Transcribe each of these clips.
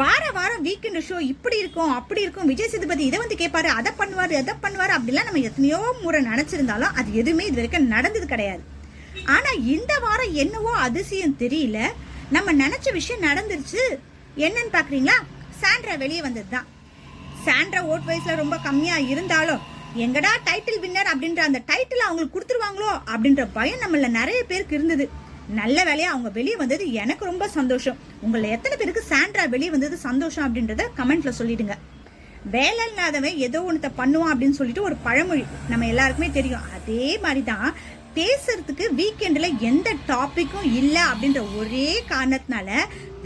வார வாரம் weekend show இப்படி இருக்கும் அப்படி இருக்கும், விஜய் சேதுபதி இதை வந்து கேட்பாரு, அதை பண்ணுவாரு அப்படிலாம் நம்ம எத்தனையோ முறை நினைச்சிருந்தாலும் அது எதுவுமே இது வரைக்கும் நடந்தது கிடையாது. ஆனா இந்த வாரம் என்னவோ அதிசயம் தெரியல, நம்ம நினைச்ச விஷயம் நடந்துருச்சு. என்னன்னு பாக்குறீங்களா? சாண்ட்ரா வெளியே வந்ததுதான். சாண்ட்ரா ஓட் வைஸ்ல ரொம்ப கம்மியா இருந்தாலும் எங்கடா டைட்டில் வின்னர் அப்படின்ற அந்த டைட்டில் அவங்களுக்கு கொடுத்துருவாங்களோ அப்படின்ற பயம் நம்மள நிறைய பேருக்கு இருந்தது. நல்ல வேலையா அவங்க வெளியே வந்தது எனக்கு ரொம்ப சந்தோஷம். உங்களை எத்தனை பேருக்கு சாண்ட்ரா வெளியே வந்தது சந்தோஷம் அப்படின்றத கமெண்ட்ல சொல்லிடுங்க. வேலை இல்லாதவன் ஏதோ ஒன்றத்தை பண்ணுவான் அப்படின்னு சொல்லிட்டு ஒரு பழமொழி நம்ம எல்லாருக்குமே தெரியும். அதே மாதிரிதான் பேசுறதுக்கு வீக்கெண்ட்ல எந்த டாபிக்கும் இல்லை அப்படின்ற ஒரே காரணத்தினால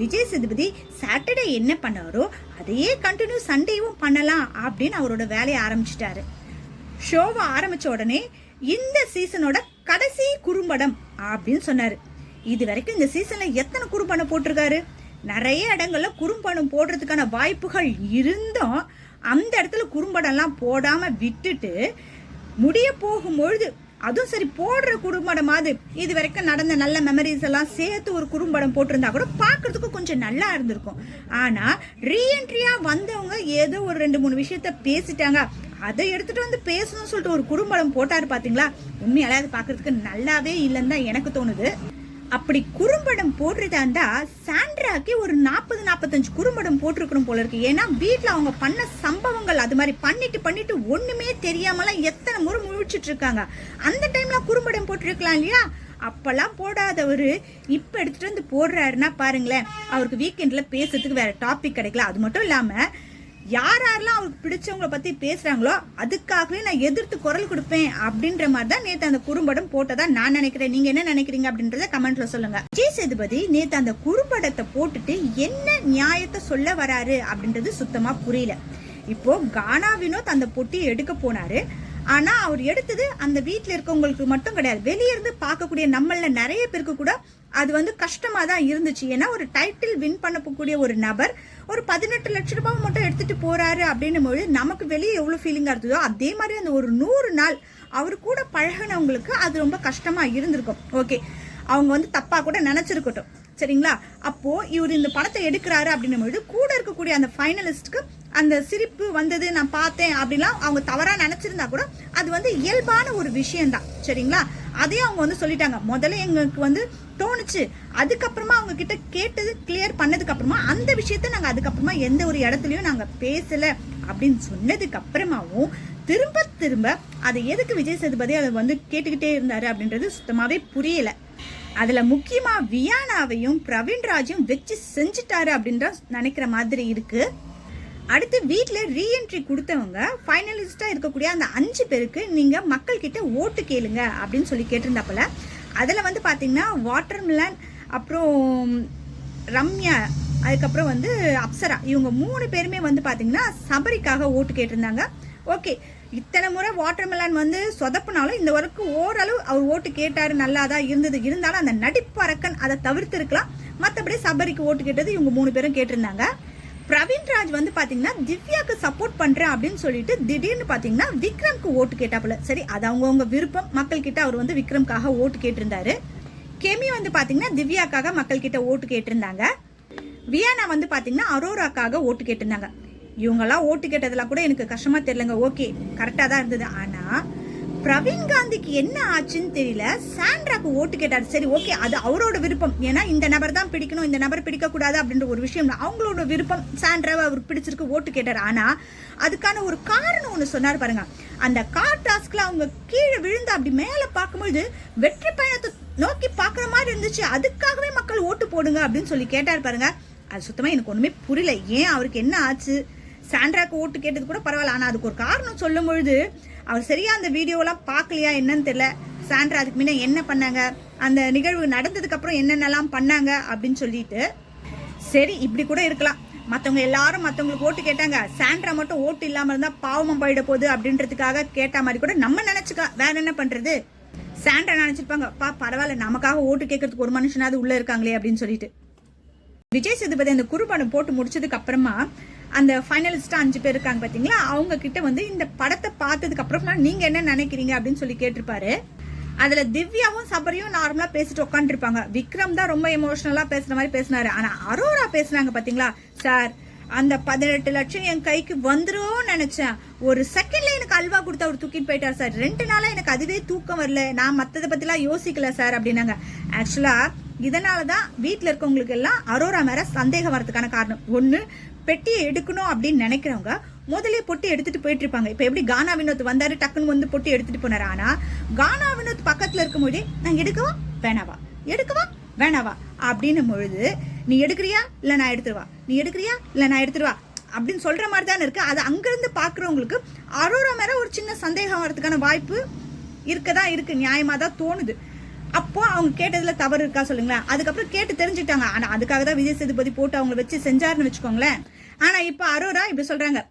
விஜய் சேதுபதி சாட்டர்டே என்ன பண்ணாரோ அதையே கண்டினியூ சண்டேவும் பண்ணலாம் அப்படின்னு அவரோட வேலையை ஆரம்பிச்சிட்டாரு. ஷோவை ஆரம்பிச்ச உடனே இந்த சீசனோட கடைசி குறும்படம் அப்படின்னு சொன்னாரு. இது வரைக்கும் இந்த சீசன்ல எத்தனை குறும்படம் போட்டிருக்காரு? நிறைய இடங்கள்ல குறும்படம் போடுறதுக்கான வாய்ப்புகள் இருந்தும் அந்த இடத்துல குறும்படம்லாம் போடாம விட்டுட்டு முடிய போகும்பொழுது அதுவும் சரி போடுற குறும்படமாவது இது வரைக்கும் நடந்த நல்ல மெமரிஸ் எல்லாம் சேர்த்து ஒரு குறும்படம் போட்டிருந்தா கூட பாக்குறதுக்கு கொஞ்சம் நல்லா இருந்திருக்கும். ஆனா ரீஎன்ட்ரியா வந்தவங்க ஏதோ ஒரு 2-3 விஷயத்த பேசிட்டாங்க, அதை எடுத்துட்டு வந்து பேசணும்னு சொல்லிட்டு ஒரு குறும்படம் போட்டாரு பாத்தீங்களா? உண்மையால அது பாக்குறதுக்கு நல்லாவே இல்லைன்னு தான் எனக்கு தோணுது. அப்படி குறும்படம் போடுறதா இருந்தா சாண்ட்ராக்கு ஒரு 40-45 குறும்படம் போட்டிருக்கணும் போல இருக்கு. ஏன்னா வீட்டுல அவங்க பண்ண சம்பவங்கள் அது மாதிரி பண்ணிட்டு ஒண்ணுமே தெரியாமலாம் எத்தனை முறை முழிச்சிட்டு இருக்காங்க. அந்த டைம்ல குறும்படம் போட்டிருக்கலாம் இல்லையா? அப்பெல்லாம் போடாதவரு இப்ப எடுத்துட்டு வந்து போடுறாருன்னா பாருங்களேன், அவருக்கு வீக்கெண்ட்ல பேசுறதுக்கு வேற டாபிக் கிடைக்கல. அது மட்டும் இல்லாம யாரெல்லாம் அவருக்கு பிடிச்சவங்களை பத்தி பேசுறாங்களோ அதுக்காகவே நான் எதிர்த்து குரல் கொடுப்பேன் அப்படின்ற மாதிரி தான் நேத்து அந்த குறும்படம் போட்டதா நான் நினைக்கிறேன். நீங்க என்ன நினைக்கிறீங்க அப்படின்றத கமெண்ட்ல சொல்லுங்க. விஜய் சேதுபதி நேத்து அந்த குறும்படத்தை போட்டுட்டு என்ன நியாயத்தை சொல்ல வராரு அப்படின்றது சுத்தமா புரியல. இப்போ கானா வினோத் அந்த பொட்டியை எடுக்க போனாரு. ஆனா அவர் எடுத்தது அந்த வீட்டுல இருக்கவங்களுக்கு மட்டும் கிடையாது, வெளியே இருந்து பார்க்கக்கூடிய நம்மள நிறைய பேருக்கு கூட அது வந்து கஷ்டமா தான் இருந்துச்சு. ஏன்னா ஒரு டைட்டில் வின் பண்ணக்கூடிய ஒரு நபர் ஒரு 18 லட்சம் ரூபாய் மட்டும் எடுத்துட்டு போறாரு அப்படின்னும் போது நமக்கு வெளியே எவ்வளவு ஃபீலிங்கா இருந்ததோ அதே மாதிரி அந்த ஒரு 100 நாள் அவரு கூட பழகினவங்களுக்கு அது ரொம்ப கஷ்டமா இருந்திருக்கும். ஓகே, அவங்க வந்து தப்பா கூட நினைச்சிருக்கட்டும், சரிங்களா? அப்போ இவர் இந்த படத்தை எடுக்கிறாரு அப்படின்னும் பொழுது கூட இருக்கக்கூடிய அந்த ஃபைனலிஸ்டுக்கு அந்த சிரிப்பு வந்தது நான் பார்த்தேன் அப்படிலாம் அவங்க தவறா நினைச்சிருந்தா கூட அது வந்து இயல்பான ஒரு விஷயம்தான், சரிங்களா? அதையும் அவங்க வந்து சொல்லிட்டாங்க. முதல்ல எங்களுக்கு வந்து தோணுச்சு, அதுக்கப்புறமா அவங்க கிட்ட கேட்டது கிளியர் பண்ணதுக்கு அப்புறமா அந்த விஷயத்த நாங்க அதுக்கப்புறமா எந்த ஒரு இடத்துலயும் நாங்க பேசல அப்படின்னு சொன்னதுக்கு அப்புறமாவும் திரும்ப அதை எதுக்கு விஜய் சேதுபதி அதை வந்து கேட்டுக்கிட்டே இருந்தாரு அப்படின்றது சுத்தமாவே புரியல. அதுல முக்கியமா வியானாவையும் பிரவீன்ராஜையும் வச்சு செஞ்சுட்டாரு அப்படின்ற நினைக்கிற மாதிரி இருக்கு. அடுத்து வீட்டுல ரீஎன்ட்ரி கொடுத்தவங்க ஃபைனலிஸ்டா இருக்கக்கூடிய அந்த 5 பேருக்கு நீங்க மக்கள் கிட்ட ஓட்டு கேளுங்க அப்படின்னு சொல்லி கேட்டிருந்தாப்பல. அதுல வந்து பாத்தீங்கன்னா வாட்டர்மெலன், அப்புறம் ரம்யா, அதுக்கப்புறம் வந்து அப்சரா, இவங்க 3 பேருமே வந்து பாத்தீங்கன்னா சபரிக்காக ஓட்டு கேட்டிருந்தாங்க. ஓகே, இத்தனை முறை வாட்டர்மெலன் வந்து சொதப்புனாலும் இந்த வரைக்கும் ஓரளவு அவர் ஓட்டு கேட்டாரு, நல்லாதான் இருந்தது. இருந்தாலும் அந்த நடிப்பறக்கன் அதை தவிர்த்து இருக்கலாம். மற்றபடி சபரிக்கு ஓட்டு கேட்டது இவங்க 3 பேரும் கேட்டிருந்தாங்க. பிரவீன்ராஜ் வந்து பாத்தீங்கன்னா திவ்யாக்கு சப்போர்ட் பண்றேன் அப்படின்னு சொல்லிட்டு திடீர்னு பாத்தீங்கன்னா விக்ரம்க்கு ஓட்டு கேட்டாப்புல. சரி, அது அவங்கவுங்க விருப்பம். மக்கள் கிட்ட அவர் வந்து விக்ரம்காக ஓட்டு கேட்டிருந்தாரு. கெமி வந்து பாத்தீங்கன்னா திவ்யாக்காக மக்கள் கிட்ட ஓட்டு கேட்டிருந்தாங்க. வியானா வந்து பாத்தீங்கன்னா அரோராக்காக ஓட்டு கேட்டிருந்தாங்க. இவங்கெல்லாம் ஓட்டு கேட்டதெல்லாம் கூட எனக்கு கஷ்டமா தெரியலங்க. ஓகே, கரெக்டா தான் இருந்தது. ஆனா பிரவீன் காந்திக்கு என்ன ஆச்சுன்னு தெரியல, சாண்ட்ராக்கு ஓட்டு கேட்டாரு. சரி, ஓகே, அது அவரோட விருப்பம். ஏன்னா இந்த நபர் தான் பிடிக்கணும், இந்த நபர் பிடிக்க கூடாது அப்படின்ற ஒரு விஷயம் அவங்களோட விருப்பம். சாண்ட்ராவை அவர் பிடிச்சிருக்கு, ஓட்டு கேட்டாரு. ஆனா அதுக்கான ஒரு காரணம் ஒண்ணு சொன்னாரு பாருங்க. அந்த கார் டாஸ்க்ல அவங்க கீழே விழுந்து அப்படி மேல பார்க்கும்போது வெற்றி பயணத்தை நோக்கி பாக்குற மாதிரி இருந்துச்சு. அதுக்காகவே மக்கள் ஓட்டு போடுங்க அப்படின்னு சொல்லி கேட்டாரு பாருங்க. அது சுத்தமா எனக்கு ஒண்ணுமே புரியல. ஏன் அவருக்கு என்ன ஆச்சு? சாண்ட்ராக்கு ஓட்டு கேட்டது கூட பரவாயில்ல, ஆனா அதுக்கு ஒரு காரணம் சொல்லும் பொழுது அவர் சரியா அந்த வீடியோலாம் பார்க்கலையா என்னன்னு தெரியல. சாண்ட்ரா அதுக்கு முன்ன என்ன பண்ணாங்க, அந்த நிகழ்வு நடந்ததுக்கு அப்புறம் என்னென்னலாம் பண்ணாங்க அப்படின்னு சொல்லிட்டு. சரி, இப்படி கூட இருக்கலாம். மற்றவங்க எல்லாரும் மற்றவங்களுக்கு ஓட்டு கேட்டாங்க, சாண்ட்ரா மட்டும் ஓட்டு இல்லாம இருந்தா பாவம் போயிட போகுது அப்படின்றதுக்காக கேட்ட மாதிரி கூட நம்ம நினைச்சுக்க. வேற என்ன பண்றது? சாண்ட்ரா நினைச்சிருப்பாங்க, பரவாயில்ல, நமக்காக ஓட்டு கேட்கறதுக்கு ஒரு மனுஷனாவது உள்ள இருக்காங்களே அப்படின்னு சொல்லிட்டு. விஜய் சேதுபதி அந்த குறும்படம் போட்டு முடிச்சதுக்கு அப்புறமா அந்த ஃபைனலிஸ்டா 5 பேர் இருக்காங்க பாத்தீங்களா, அவங்க கிட்ட வந்து இந்த படத்தை பார்த்ததுக்கு அப்புறமா நீங்க என்ன நினைக்கிறீங்க அப்படின்னு சொல்லி கேட்டிருப்பாரு. அதுல திவ்யாவும் சபரியும் நார்மலா பேசிட்டு உட்காந்துருப்பாங்க. விக்ரம் தான் ரொம்ப எமோஷனலா பேசுற மாதிரி பேசினாரு. ஆனா அரோரா பேசுனாங்க பாத்தீங்களா, சார் அந்த 18 லட்சம் என் கைக்கு வந்துரும் நினைச்சேன். ஒரு செகண்ட்ல எனக்கு அல்வா கொடுத்து அவர் தூக்கிட்டு போயிட்டார் சார். 2 நாளா எனக்கு அதுவே தூக்கம் வரல, நான் மத்ததை பத்திலாம் யோசிக்கல சார் அப்படின்னாங்க. ஆக்சுவலா இதனாலதான் வீட்டுல இருக்கவங்களுக்கு எல்லாம் அரோரா மேல சந்தேகம் வரதுக்கான காரணம். ஒண்ணு, பெட்டியை எடுக்கணும் அப்படின்னு நினைக்கிறவங்க முதலே பொட்டி எடுத்துட்டு போயிட்டு இருப்பாங்க. இப்ப எப்படி கானா வினோத் வந்தாரு, டக்குன்னு வந்து பொட்டி எடுத்துட்டு போனாரு. ஆனா கானா வினோத் பக்கத்துல இருக்கும் போது நான் எடுக்கவா வேணாவா, எடுக்கவா வேணாவா அப்படின்னு பொழுது, நீ எடுக்கிறியா இல்ல நான் எடுத்துருவா, நீ எடுக்கிறியா இல்ல நான் எடுத்துருவா அப்படின்னு சொல்ற மாதிரி தானே இருக்கு. அது அங்கிருந்து பாக்குறவங்களுக்கு அரோரா மேல ஒரு சின்ன சந்தேகம் வரதுக்கான வாய்ப்பு இருக்கதான் இருக்கு, நியாயமா தான் தோணுது. அப்போ அவங்க கேட்டதுல தவறு இருக்கா சொல்லுங்களேன். அதுக்கப்புறம் கேட்டு தெரிஞ்சுட்டாங்க. ஆனா அதுக்காக தான் விஜய் சேதுபதி போட்டு அவங்களை வச்சு செஞ்சாருன்னு வச்சுக்கோங்களேன். ஆனா இப்ப அரோரா இப்படி சொல்றாங்க,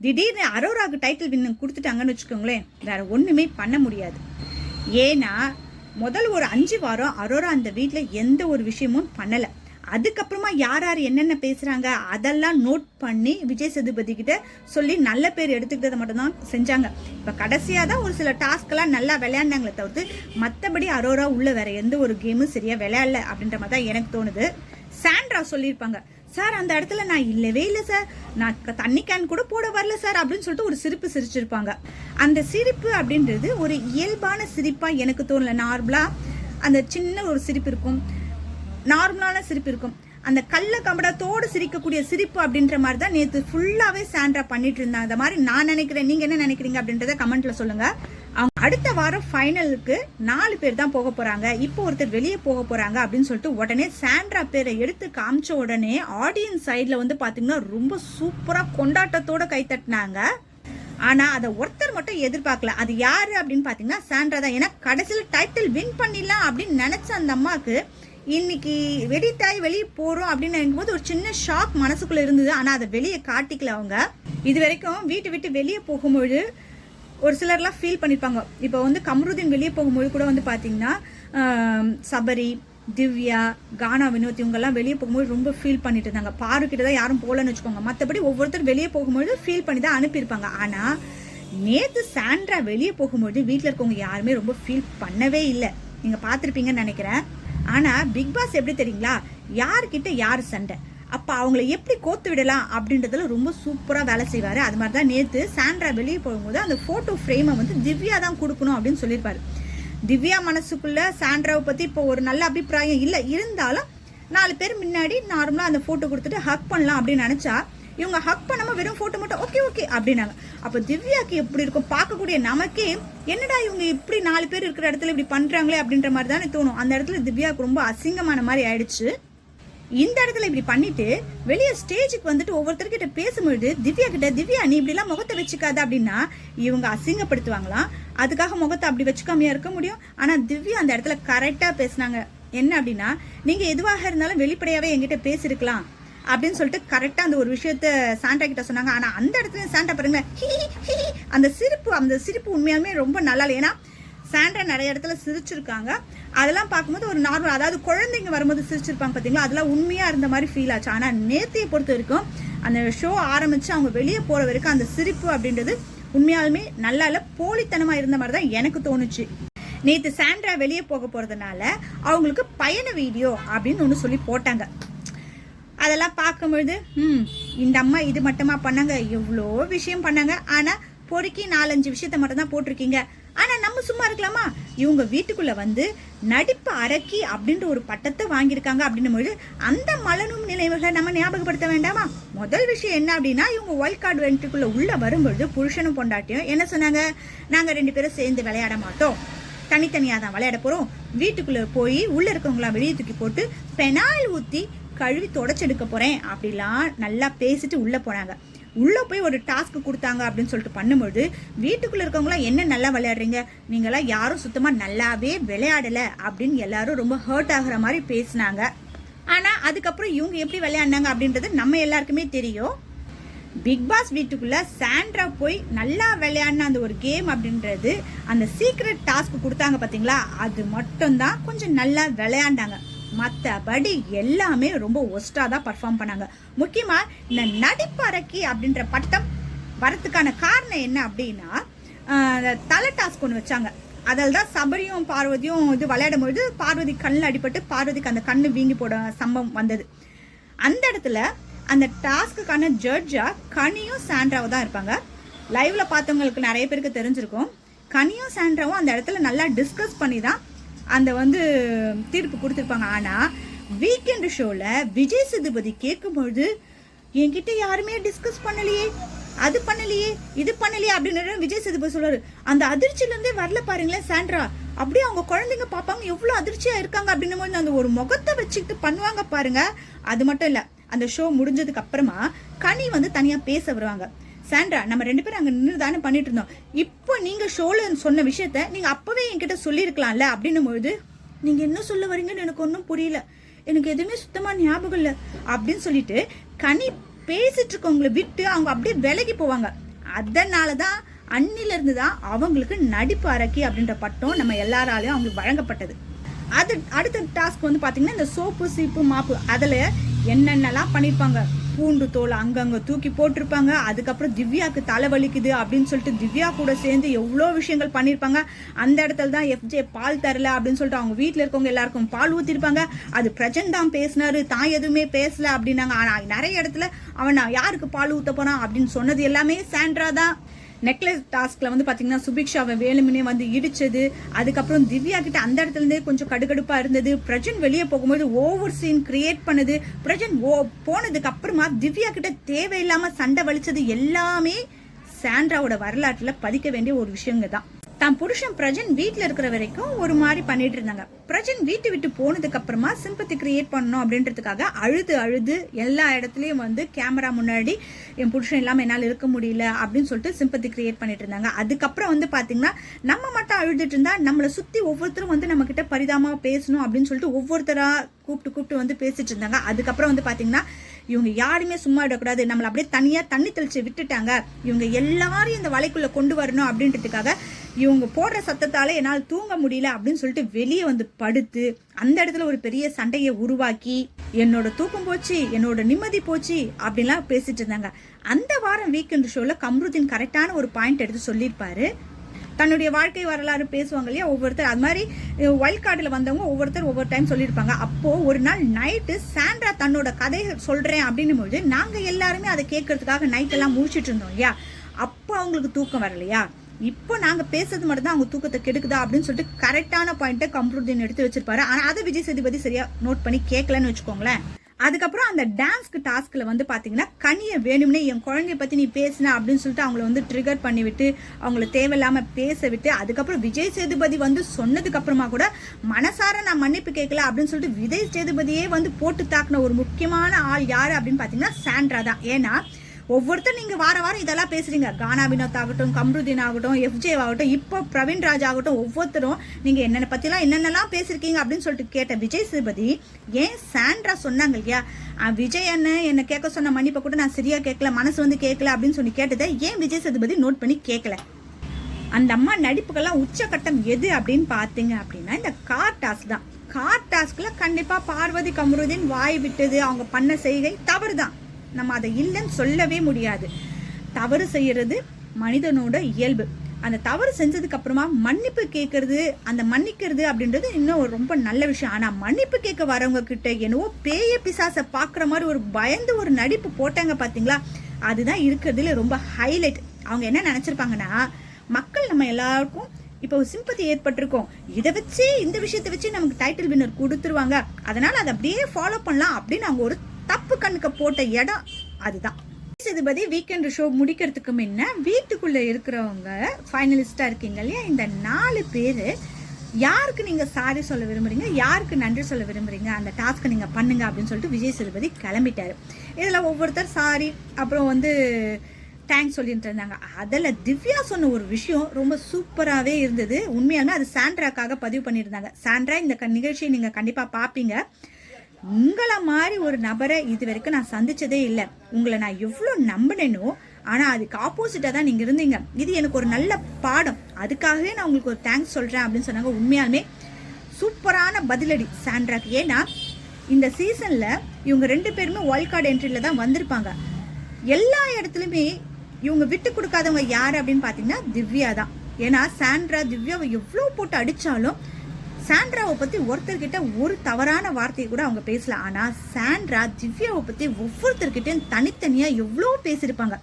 திடீர்னு அரோராக்கு டைட்டில் வின் கொடுத்துட்டாங்கன்னு வச்சுக்கோங்களேன், வேற ஒண்ணுமே பண்ண முடியாது. ஏன்னா முதல் ஒரு 5 வாரம் அரோரா அந்த வீட்டுல எந்த ஒரு விஷயமும் பண்ணல. அதுக்கப்புறமா யார் யார் என்னென்ன பேசுறாங்க அதெல்லாம் நோட் பண்ணி விஜய் சேதுபதி கிட்ட சொல்லி நல்ல பேர் எடுத்துக்கிட்டதை மட்டும்தான் செஞ்சாங்க. இப்ப கடைசியா தான் ஒரு சில டாஸ்க் எல்லாம் நல்லா விளையாண்டாங்களே தவிர்த்து மத்தபடி அரோரா உள்ள வேற எந்த ஒரு கேமும் சரியா விளையாடல அப்படின்ற மாதிரி தான் எனக்கு தோணுது. சாண்ட்ரா சொல்லியிருப்பாங்க, சார் அந்த இடத்துல நான் இல்லவே இல்லை சார், நான் தண்ணி கேன் கூட போட வரல சார் அப்படின்னு சொல்லிட்டு ஒரு சிரிப்பு சிரிச்சிருப்பாங்க. அந்த சிரிப்பு அப்படின்றது ஒரு இயல்பான சிரிப்பா எனக்கு தோணல. நார்மலா அந்த சின்ன ஒரு சிரிப்பு இருக்கும், நார்மலான சிரிப்பு இருக்கும். அந்த கள்ள கம்படத்தோடு சிரிக்கக்கூடிய சிரிப்பு அப்படின்ற மாதிரி தான் நேற்று ஃபுல்லாவே சாண்ட்ரா பண்ணிட்டு இருந்தாங்க. அந்த மாதிரி நான் நினைக்கிறேன். நீங்க என்ன நினைக்கிறீங்க அப்படின்றத கமெண்ட்ல சொல்லுங்க. அவங்க அடுத்த வாரம் ஃபைனலுக்கு 4 பேர் தான் போக போறாங்க, இப்போ ஒருத்தர் வெளியே போக போறாங்க அப்படின்னு சொல்லிட்டு உடனே சாண்ட்ரா பேரை எடுத்து காமிச்ச உடனே ஆடியன்ஸ் சைட்ல வந்து பாத்தீங்கன்னா ரொம்ப சூப்பரா கொண்டாட்டத்தோட கை தட்டினாங்க. ஆனா அதை ஒருத்தர் மட்டும் எதிர்பார்க்கல. அது யாரு அப்படின்னு பாத்தீங்கன்னா சாண்ட்ரா தான். ஏன்னா கடைசியில டைட்டில் வின் பண்ணிடலாம் அப்படின்னு நினைச்ச அந்த அம்மாக்கு இன்னைக்கு வெடித்தாய் வெளியே போறோம் அப்படின்னு நினைக்கும் போது ஒரு சின்ன ஷாக் மனசுக்குள்ள இருந்தது. ஆனா அதை வெளியே காட்டிக்கல. அவங்க இது வரைக்கும் வீட்டை விட்டு வெளியே போகும்போது ஒரு சிலர்லாம் ஃபீல் பண்ணிருப்பாங்க. இப்போ வந்து கமருதீன் வெளியே போகும்போது கூட வந்து பாத்தீங்கன்னா சபரி, திவ்யா, கானா வினோத் இவங்கெல்லாம் வெளியே போகும்போது ரொம்ப ஃபீல் பண்ணிட்டு இருந்தாங்க. பாரு கிட்ட தான் யாரும் போலன்னு வச்சுக்கோங்க. மற்றபடி ஒவ்வொருத்தர் வெளியே போகும்போது ஃபீல் பண்ணி தான் அனுப்பியிருப்பாங்க. ஆனா நேத்து சாண்ட்ரா வெளியே போகும்போது வீட்டில் இருக்கவங்க யாருமே ரொம்ப ஃபீல் பண்ணவே இல்லை. நீங்க பார்த்துருப்பீங்கன்னு நினைக்கிறேன். ஆனா பிக் பாஸ் எப்படி தெரியுங்களா, யார்கிட்ட யார் சண்டை, அப்ப அவங்கள எப்படி கோத்து விடலாம் அப்படின்றதுல ரொம்ப சூப்பரா வேலை செய்வாரு. அது மாதிரிதான் நேத்து சாண்ட்ரா வெளியே போகும்போது அந்த போட்டோ ஃப்ரேமை வந்து திவ்யா தான் கொடுக்கணும் அப்படின்னு சொல்லியிருப்பாரு. திவ்யா மனசுக்குள்ள சாண்ட்ராவை பத்தி இப்போ ஒரு நல்ல அபிப்பிராயம் இல்லை, இருந்தாலும் 4 பேர் முன்னாடி நார்மலா அந்த போட்டோ கொடுத்துட்டு ஹக் பண்ணலாம் அப்படின்னு நினைச்சா இவங்க ஹக் பண்ணாம வெறும் போட்டோ மட்டும் ஓகே ஓகே அப்படின்னாங்க. அப்ப திவ்யாக்கு எப்படி இருக்கும், பார்க்கக்கூடிய நமக்கே என்னடா இவங்க இப்படி 4 பேர் இருக்கிற இடத்துல இப்படி பண்றாங்களே அப்படின்ற மாதிரி தானே தோணும். அந்த இடத்துல திவ்யாவுக்கு ரொம்ப அசிங்கமான மாதிரி ஆயிடுச்சு. இந்த இடத்துல இப்படி பண்ணிட்டு வெளியே ஸ்டேஜுக்கு வந்துட்டு ஒவ்வொருத்தர்கிட்ட பேசும்பொழுது திவ்யா கிட்ட, திவ்யா நீ இப்படி எல்லாம் முகத்தை வச்சுக்காத அப்படின்னா இவங்க அசிங்கப்படுத்துவாங்களாம். அதுக்காக முகத்தை அப்படி வச்சுக்காமையா இருக்க முடியும். ஆனா திவ்யா அந்த இடத்துல கரெக்டா பேசினாங்க. என்ன அப்படின்னா, நீங்க எதுவாக இருந்தாலும் வெளிப்படையாவே என்கிட்ட பேசிருக்கலாம் அப்படின்னு சொல்லிட்டு கரெக்டா அந்த ஒரு விஷயத்த சாண்டா கிட்ட சொன்னாங்க. ஆனா அந்த இடத்துல சாண்டா பாருங்க அந்த சிரிப்பு உண்மையாலுமே ரொம்ப நல்லா இல்லை. ஏன்னா சாண்டா நிறைய இடத்துல சிரிச்சிருக்காங்க. அதெல்லாம் பார்க்கும்போது ஒரு நார்மல், அதாவது குழந்தைங்க வரும்போது சிரிச்சிருப்பாங்க பாத்தீங்களா, அதெல்லாம் உண்மையா இருந்த மாதிரி ஃபீல் ஆச்சு. ஆனா நேத்தியை பொறுத்த வரைக்கும் அந்த ஷோ ஆரம்பிச்சு அவங்க வெளியே போற வரைக்கும் அந்த சிரிப்பு அப்படின்றது உண்மையாலுமே நல்லா இல்ல, போலித்தனமா இருந்த மாதிரி தான் எனக்கு தோணுச்சு. நேத்து சாண்ட்ரா வெளியே போக போறதுனால அவங்களுக்கு பயண வீடியோ அப்படின்னு ஒண்ணு சொல்லி போட்டாங்க. அதெல்லாம் பார்க்கும்பொழுது இந்த அம்மா இது மட்டுமா பண்ணாங்க, எவ்வளோ விஷயம் பண்ணாங்க. ஆனா பொறுக்கி 4-5 விஷயத்த மட்டும் தான் போட்டிருக்கீங்க. ஆனா நம்ம சும்மா இருக்கலாமா? இவங்க வீட்டுக்குள்ள வந்து நடிப்பு அரக்கி அப்படின்ற ஒரு பட்டத்தை வாங்கியிருக்காங்க அப்படின்னும் பொழுது அந்த மலனும் நினைவுகளை நம்ம ஞாபகப்படுத்த வேண்டாமா? முதல் விஷயம் என்ன அப்படின்னா, இவங்க ஒயில்ட் கார்டு வென்ட்ரிக்குள்ள உள்ள வரும்பொழுது புருஷனும் பொண்டாட்டியும் என்ன சொன்னாங்க, நாங்க 2 பேரும் சேர்ந்து விளையாட மாட்டோம், தனித்தனியா தான் விளையாட போறோம், வீட்டுக்குள்ள போய் உள்ள இருக்கவங்களாம் வெளியே தூக்கி போட்டு பெனாயில் ஊத்தி கழுவி தொடச்செடுக்க போறேன் அப்படிலாம் நல்லா பேசிட்டு உள்ள போனாங்க. உள்ள போய் ஒரு டாஸ்க் கொடுத்தாங்க அப்படின்னு சொல்லிட்டு பண்ணும்போது வீட்டுக்குள்ள இருக்கவங்களாம் என்ன நல்லா விளையாடுறீங்க, நீங்களாம் யாரும் சுத்தமா நல்லாவே விளையாடல அப்படின்னு எல்லாரும் ரொம்ப ஹர்ட் ஆகுற மாதிரி பேசினாங்க. ஆனா அதுக்கப்புறம் இவங்க எப்படி விளையாடினாங்க அப்படின்றது நம்ம எல்லாருக்குமே தெரியும். பிக் பாஸ் வீட்டுக்குள்ள சாண்ட்ரா போய் நல்லா விளையாடின அந்த ஒரு கேம் அப்படின்றது, அந்த சீக்ரெட் டாஸ்க் கொடுத்தாங்க பாத்தீங்களா, அது மட்டும் தான் கொஞ்சம் நல்லா விளையாண்டாங்க. மற்றபடி எல்லாமே ரொம்ப ஒஸ்டா தான் பர்ஃபார்ம் பண்ணாங்க. முக்கியமா இந்த நடிப்பறக்கி அப்படின்ற பட்டம் வரத்துக்கான காரணம் என்ன அப்படின்னா, தலை டாஸ்க் ஒன்று வச்சாங்க. அதில் தான் சபரியும் பார்வதியும் இது விளையாடும் பொழுது பார்வதி கண்ணில் அடிபட்டு பார்வதிக்கு அந்த கண்ணு வீங்கி போட சம்பவம் வந்தது. அந்த இடத்துல அந்த டாஸ்க்குக்கான ஜட்ஜா கனியும் சாண்ட்ராவும் தான் இருப்பாங்க. லைவ்ல பார்த்தவங்களுக்கு நிறைய பேருக்கு தெரிஞ்சிருக்கும். கனியும் சாண்ட்ராவும் அந்த இடத்துல நல்லா டிஸ்கஸ் பண்ணி தான் அந்த வந்து தீர்ப்பு கொடுத்துருப்பாங்க. ஆனால் வீக்கெண்ட் ஷோவில் விஜய் சேதுபதி கேட்கும்பொழுது என்கிட்ட யாருமே டிஸ்கஸ் பண்ணலையே, அது பண்ணலையே, இது பண்ணலையே அப்படின்னு விஜய் சேதுபதி சொல்றாரு. அந்த அதிர்ச்சியிலேருந்தே வரல பாருங்களேன் சாண்ட்ரா. அப்படியே அவங்க குழந்தைங்க பார்ப்பாங்க எவ்வளோ அதிர்ச்சியாக இருக்காங்க அப்படின்னும் போது அந்த ஒரு முகத்தை வச்சுக்கிட்டு பண்ணுவாங்க பாருங்க. அது மட்டும் இல்லை, அந்த ஷோ முடிஞ்சதுக்கு அப்புறமா கனி வந்து தனியாக பேச வருவாங்க. சாண்ட்ரா, நம்ம 2 பேரும் அங்கே நின்று தானே பண்ணிட்டு இருந்தோம், இப்போ நீங்கள் ஷோவில் சொன்ன விஷயத்த நீங்கள் அப்போவே என்கிட்ட சொல்லியிருக்கலாம்ல அப்படின்னும் பொழுது நீங்கள் என்ன சொல்ல வரீங்கன்னு எனக்கு ஒன்றும் புரியல, எனக்கு எதுவுமே சுத்தமாக ஞாபகம் இல்லை அப்படின்னு சொல்லிட்டு கனி பேசிட்டு இருக்கவங்களை விட்டு அவங்க அப்படியே விலகி போவாங்க. அதனால தான் அன்னிலிருந்து தான் அவங்களுக்கு நடிப்பு அரக்கி அப்படின்ற பட்டம் நம்ம எல்லாராலையும் அவங்களுக்கு வழங்கப்பட்டது. அது அடுத்த டாஸ்க் வந்து பார்த்தீங்கன்னா இந்த சோப்பு சீப்பு மாப்பு அதில் என்னென்னலாம் பண்ணியிருப்பாங்க. பூண்டு தோல் அங்கங்கே தூக்கி போட்டிருப்பாங்க. அதுக்கப்புறம் திவ்யாவுக்கு தலைவலிக்குது அப்படின்னு சொல்லிட்டு திவ்யா கூட சேர்ந்து எவ்வளோ விஷயங்கள் பண்ணியிருப்பாங்க. அந்த இடத்துல தான் FJ பால் தரல அப்படின்னு சொல்லிட்டு அவங்க வீட்டில் இருக்கவங்க எல்லாருக்கும் பால் ஊற்றிருப்பாங்க. அது பிரஜன் தான் பேசினாரு, தான் எதுவுமே பேசல அப்படின்னாங்க. ஆனால் நிறைய இடத்துல அவன் யாருக்கு பால் ஊற்ற போனான் அப்படின்னு சொன்னது எல்லாமே சாண்ட்ரா தான். நெக்லஸ் டாஸ்க்ல வந்து பாத்தீங்கன்னா சுபிக்ஷாவை வேலுமனே வந்து இடிச்சது. அதுக்கப்புறம் திவ்யா கிட்ட அந்த இடத்துல இருந்தே கொஞ்சம் கடுகடுப்பா இருந்தது. பிரஜன் வெளியே போகும்போது ஓவர் சீன் கிரியேட் பண்ணது. பிரஜன் போனதுக்கு அப்புறமா திவ்யா கிட்ட தேவையில்லாம சண்டை வலிச்சது எல்லாமே சாண்ட்ராவோட வரலாற்றுல பதிக்க வேண்டிய ஒரு விஷயங்க தான். தான் புருஷன் பிரஜன் வீட்டுல இருக்கிற வரைக்கும் ஒரு மாதிரி பண்ணிட்டு இருந்தாங்க. பிரஜன் வீட்டு விட்டு போனதுக்கு அப்புறமா சிம்பத்தி கிரியேட் பண்ணணும் அப்படின்றதுக்காக அழுது எல்லா இடத்துலயும் வந்து கேமரா முன்னாடி என் புருஷன் இல்லாம என்னால இருக்க முடியல அப்படின்னு சொல்லிட்டு சிம்பத்தி கிரியேட் பண்ணிட்டு இருந்தாங்க. அதுக்கப்புறம் வந்து பாத்தீங்கன்னா நம்ம மட்டும் அழுதுட்டு இருந்தா நம்மளை சுத்தி ஒவ்வொருத்தரும் வந்து நம்ம கிட்ட பரிதாமா பேசணும் அப்படின்னு சொல்லிட்டு ஒவ்வொருத்தரா கூப்பிட்டு வந்து பேசிட்டு இருந்தாங்க. அதுக்கப்புறம் வந்து பாத்தீங்கன்னா இவங்க யாருமே சும்மா விடக்கூடாது, நம்மளை அப்படியே தனியா தண்ணி தெளிச்சு விட்டுட்டாங்க, இவங்க எல்லாரையும் இந்த வலைக்குள்ள கொண்டு வரணும் அப்படின்றதுக்காக இவங்க போடுற சத்தத்தால என்னால் தூங்க முடியல அப்படின்னு சொல்லிட்டு வெளியே வந்து படுத்து அந்த இடத்துல ஒரு பெரிய சண்டையை உருவாக்கி என்னோட தூக்கம் போச்சு, என்னோட நிம்மதி போச்சு அப்படின்லாம் பேசிட்டு இருந்தாங்க. அந்த வாரம் வீக்கெண்ட் ஷோல கம்ருதீன் கரெக்டான ஒரு பாயிண்ட் எடுத்து சொல்லியிருப்பாரு. தன்னுடைய வாழ்க்கை வரலாறு பேசுவாங்க இல்லையா ஒவ்வொருத்தர், அது மாதிரி வைல்ட் கார்டில் வந்தவங்க ஒவ்வொருத்தர் ஒவ்வொரு டைம் சொல்லியிருப்பாங்க. அப்போ ஒரு நாள் நைட்டு சாண்ட்ரா தன்னோட கதையை சொல்றேன் அப்படின்னும் போது நாங்க எல்லாருமே அதை கேட்கறதுக்காக நைட் எல்லாம் முடிச்சிட்டு இருந்தோம் இல்லையா. அப்போ அவங்களுக்கு தூக்கம் வரலையா, இப்போ நாங்க பேசுறது மட்டும் தான் அவங்க தூக்கத்தை கெடுக்குதா அப்படின்னு சொல்லிட்டு கரெக்டான பாயிண்ட்டை கம்ருதீன் எடுத்து வச்சிருப்பாரு. ஆனா அதை விஜய் சேதுபதி சரியா நோட் பண்ணி கேட்கலன்னு வச்சுக்கோங்களேன். அதுக்கப்புறம் அந்த டான்ஸ்க்கு டாஸ்க்ல வந்து பாத்தீங்கன்னா கனியை வேணும்னே என் குழந்தைய பத்தி நீ பேசின அப்படின்னு சொல்லிட்டு அவங்கள வந்து ட்ரிகர் பண்ணி விட்டு அவங்கள தேவையில்லாம பேச விட்டு அதுக்கப்புறம் விஜய் சேதுபதி வந்து சொன்னதுக்கு அப்புறமா கூட மனசார நான் மன்னிப்பு கேட்கல அப்படின்னு சொல்லிட்டு விஜய் சேதுபதியே வந்து போட்டு தாக்குன ஒரு முக்கியமான ஆள் யாரு அப்படின்னு பாத்தீங்கன்னா சாண்ட்ரா தான். ஏன்னா ஒவ்வொருத்தர் நீங்க வாரம் இதெல்லாம் பேசுறீங்க, கானா வினோத் ஆகட்டும், கம்ருதீன் ஆகட்டும், FJ ஆகட்டும், இப்போ பிரவீன் ராஜ் ஆகட்டும், ஒவ்வொருத்தரும் நீங்க என்னென்ன பத்திலாம் என்னென்னலாம் பேசிருக்கீங்க அப்படின்னு சொல்லிட்டு கேட்ட விஜய் சேதுபதி ஏன் சாண்ட்ரா சொன்னாங்க இல்லையா, விஜய் என்ன கேட்க சொன்ன மன்னிப்பை கூட நான் சரியா கேட்கல, மனசு வந்து கேட்கல அப்படின்னு சொல்லி கேட்டதை ஏன் விஜய் சேதுபதி நோட் பண்ணி கேட்கல. அந்த அம்மா நடிப்புக்கெல்லாம் உச்சகட்டம் எது அப்படின்னு பாத்தீங்க அப்படின்னா இந்த கார் டாஸ்க் தான். கார் டாஸ்க்ல கண்டிப்பா பார்வதி கம்ருதீன் வாய் விட்டது, அவங்க பண்ண செய்கை தவறு தான், நம்ம அதை இல்லைன்னு சொல்லவே முடியாது. தவறு செய்யறது மனிதனோட இயல்பு. அந்த தவறு செஞ்சதுக்கு அப்புறமா மன்னிப்பு கேட்கறது, அந்த மன்னிக்கிறது அப்படின்றது இன்னும் ரொம்ப நல்ல விஷயம். ஆனா மன்னிப்பு கேட்க வரவங்க கிட்ட என்னவோ பேய பிசாசை பாக்குற மாதிரி ஒரு பயந்து ஒரு நடிப்பு போட்டாங்க பாத்தீங்களா, அதுதான் இருக்கிறதுல ரொம்ப ஹைலைட். அவங்க என்ன நினைச்சிருப்பாங்கன்னா மக்கள் நம்ம எல்லாருக்கும் இப்போ சிம்பத்தி ஏற்பட்டிருக்கோம், இதை வச்சு இந்த விஷயத்தை வச்சு நமக்கு டைட்டில் வின்னர் கொடுத்துருவாங்க, அதனால அதை அப்படியே ஃபாலோ பண்ணலாம் அப்படின்னு அவங்க ஒரு தப்பு கண்ணுக்கு போட்ட இடம் அதுதான். சேதுபதி வீக்கெண்ட் ஷோ முடிக்கிறதுக்கு முன்ன வீட்டுக்குள்ள இருக்கிறவங்க ஃபைனலிஸ்டா இருக்கீங்க இல்லையா, இந்த 4 பேரு யாருக்கு நீங்க சாரி சொல்ல விரும்புறீங்க, யாருக்கு நன்றி சொல்ல விரும்புறீங்க, அந்த டாஸ்க்கை நீங்க பண்ணுங்க அப்படின்னு சொல்லிட்டு விஜய் சேதுபதி கிளம்பிட்டாரு. இதுல ஒவ்வொருத்தர் சாரி அப்புறம் வந்து தேங்க்ஸ் சொல்லிட்டு இருந்தாங்க. அதில் திவ்யா சொன்ன ஒரு விஷயம் ரொம்ப சூப்பராகவே இருந்தது. உண்மையாலுமே அது சாண்ட்ராக்காக பதிவு பண்ணியிருந்தாங்க. சாண்ட்ரா, இந்த நிகழ்ச்சியை நீங்கள் கண்டிப்பாக பார்ப்பீங்க. உங்களை மாதிரி ஒரு நபரை இது வரைக்கும் நான் சந்திச்சதே இல்லை. உங்களை நான் எவ்வளோ நம்பினேனோ ஆனால் அதுக்கு ஆப்போசிட்டாக தான் நீங்கள் இருந்தீங்க. இது எனக்கு ஒரு நல்ல பாடம், அதுக்காகவே நான் உங்களுக்கு ஒரு தேங்க்ஸ் சொல்கிறேன் அப்படின்னு சொன்னாங்க. உண்மையாலுமே சூப்பரான பதிலடி சாண்ட்ராக்கு. ஏன்னா இந்த சீசனில் இவங்க 2 பேருமே வைல்ட் கார்டு என்ட்ரியில் தான் வந்திருப்பாங்க. எல்லா இடத்துலையுமே இவங்க விட்டு கொடுக்காதவங்க யார் அப்படின்னு பார்த்தீங்கன்னா திவ்யா தான். ஏன்னா சாண்ட்ரா திவ்யாவை எவ்வளோ போட்டு அடித்தாலும் சாண்ட்ராவை பத்தி ஒருத்தர்கிட்ட ஒரு தவறான வார்த்தையை கூட அவங்க பேசல. ஆனா சாண்ட்ரா திவ்யாவை பத்தி ஒவ்வொருத்தர்கிட்டையும் தனித்தனியா எவ்வளோ பேசியிருப்பாங்க.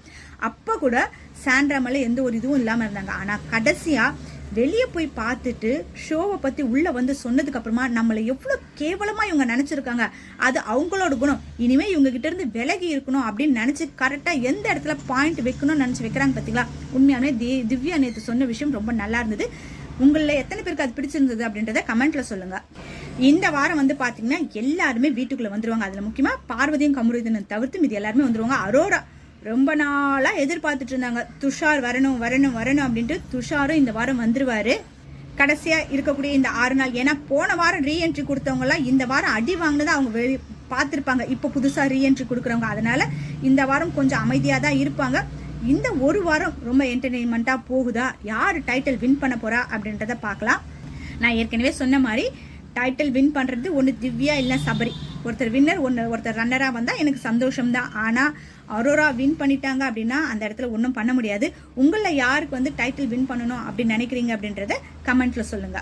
அப்ப கூட சாண்ட்ரா மேல எந்த ஒரு இதுவும் இல்லாம இருந்தாங்க. ஆனா கடைசியா வெளியே போய் பார்த்துட்டு ஷோவை பத்தி உள்ள வந்து சொன்னதுக்கு அப்புறமா நம்மளை எவ்வளவு கேவலமா இவங்க நினைச்சிருக்காங்க. அது அவங்களோட குணம். இனிமே இவங்க கிட்ட இருந்து விலகி இருக்கணும் அப்படின்னு நினைச்சு கரெக்டா எந்த இடத்துல பாயிண்ட் வைக்கணும்னு நினைச்சு வைக்கிறாங்க பாத்தீங்களா. உண்மையானே திவ்யா நேத்து சொன்ன விஷயம் ரொம்ப நல்லா இருந்தது. உங்களில் எத்தனை பேருக்கு அது பிடிச்சிருந்தது அப்படின்றத கமெண்ட்ல சொல்லுங்க. இந்த வாரம் வந்து பாத்தீங்கன்னா எல்லாருமே வீட்டுக்குள்ள வந்துருவாங்க. அதுல முக்கியமா பார்வதியும் கமருதீனை தவிர்த்து மீது எல்லாருமே வந்துருவாங்க. அரோரா ரொம்ப நாளா எதிர்பார்த்துட்டு இருந்தாங்க துஷார் வரணும் வரணும் வரணும் அப்படின்ட்டு. துஷாரும் இந்த வாரம் வந்துருவாரு. கடைசியா இருக்கக்கூடிய இந்த 6 நாள், ஏன்னா போன வாரம் ரீஎன்ட்ரி கொடுத்தவங்க எல்லாம் இந்த வாரம் அடி வாங்கினதை அவங்க பார்த்துருப்பாங்க. இப்போ புதுசா ரீஎன்ட்ரி கொடுக்குறவங்க, அதனால இந்த வாரம் கொஞ்சம் அமைதியா தான் இருப்பாங்க. இந்த ஒரு வாரம் ரொம்ப என்டர்டெயின்மெண்டா போகுதா, யாரு டைட்டில் வின் பண்ண போறா அப்படின்றத பார்க்கலாம். நான் ஏற்கனவே சொன்ன மாதிரி டைட்டில் வின் பண்றது ஒன்று திவ்யா இல்லை சபரி. ஒருத்தர் வின்னர் ஒருத்தர் ரன்னரா வந்தா எனக்கு சந்தோஷம் தான். ஆனா அரோரா வின் பண்ணிட்டாங்க அப்படின்னா அந்த இடத்துல ஒன்றும் பண்ண முடியாது. உங்களில் யாருக்கு வந்து டைட்டில் வின் பண்ணணும் அப்படின்னு நினைக்கிறீங்க அப்படின்றத கமெண்ட்ல சொல்லுங்க.